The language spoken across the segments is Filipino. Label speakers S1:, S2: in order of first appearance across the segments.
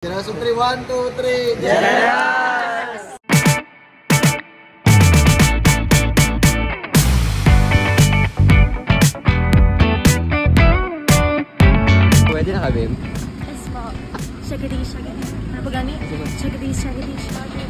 S1: Generation 3, 1, 2, 3.
S2: Yes! Pwede na kami?
S3: Yes po. Shagadi, shagadi. Ano ba gani? Shagadi, shagadi, shagadi.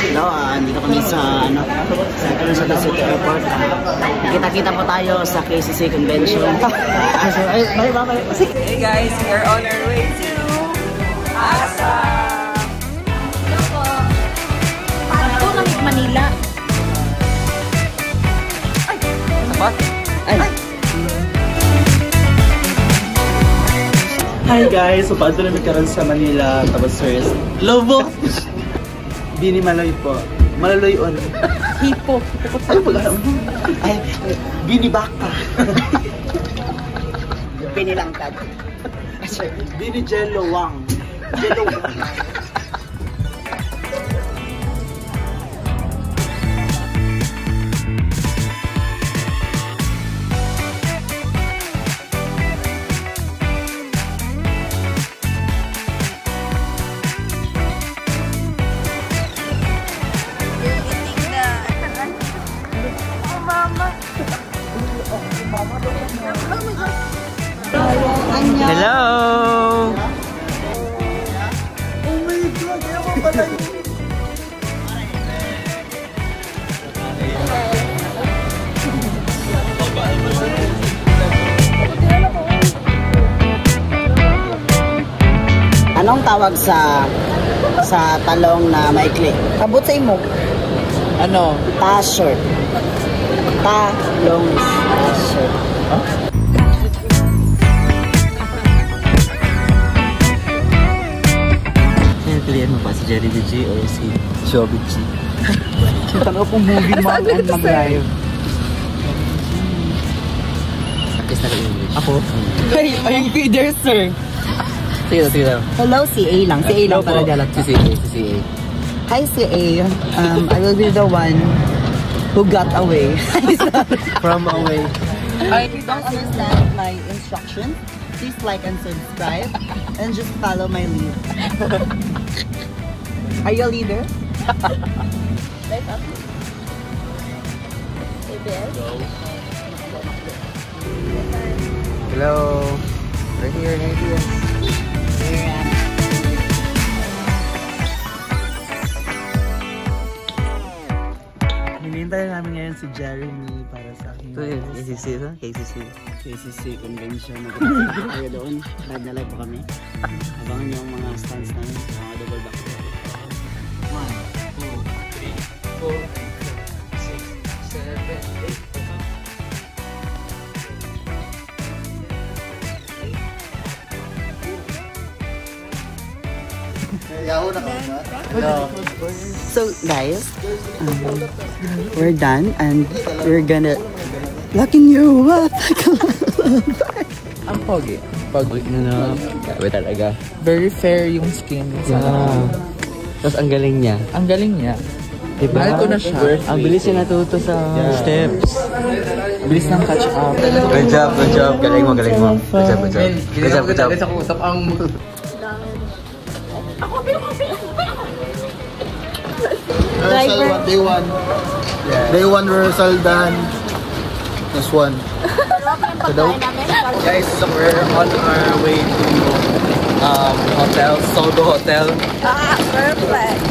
S4: Hello, dito kami sa Quezon City Airport. Kita-kita po tayo sa KCC Convention.
S2: Hey guys, we are on our way to Assam!
S3: Hello po. Paano kami Manila?
S2: Apa?
S4: Hi guys, so paano namin karoon sa Manila. Tapos first, Lobo! Bini Maloy po. Malaloy on. Hipo. Ay, pag-alam mo. Ay, Bini Baka. Bini Langkad. Bini Jello Wang. Jello Wang.
S2: Hello!
S4: Oh my God, kaya mo pala yun. Anong tawag sa talong na maikli? Abot sa imo. Ano? Ta-shirt. Talong shirt. Huh?
S2: Pilihan mo pa si Jerry G o si Shobit G?
S4: Tanong kung movie man and mag-live.
S2: Practice na lang English.
S4: Ako? Hey, I'm Peter, sir.
S2: Sige na.
S4: Hello, si A lang. Si A lang para galat.
S2: Si A.
S4: Hi, si A. I will be the one who got away.
S2: From away.
S4: If you don't understand my instructions, please like and subscribe and just follow my lead. Are you a leader?
S2: Hello. Right here.
S4: Hinihintay namin ngayon si Jeremy para sa aking
S2: Ito yun, KCC.
S4: Convention. Nagkakaroon tayo doon. Live na live po kami. Abangan niyo ang mga stands namin. Mga double back. 1, 2, 3, 4, 5, 6, 7, 8. So guys, we're done and we're gonna locking you up.
S5: Ang pogi. Pogi.
S2: Grabe talaga.
S5: Very fair yung skin.
S2: Tapos ang galing niya.
S5: Ang galing niya.
S2: Diba?
S5: Mahal ko na siya.
S2: Ang bilis niya natuto sa steps.
S5: Bilis ng catch up.
S2: Good job. Galing mo. Good job.
S5: Guys, ako usap ang...
S1: Rehearsal 1, day 1. Day 1 rehearsal done. This one.
S5: Guys, so we're on our way to hotel, Sogo Hotel.
S3: Perfect.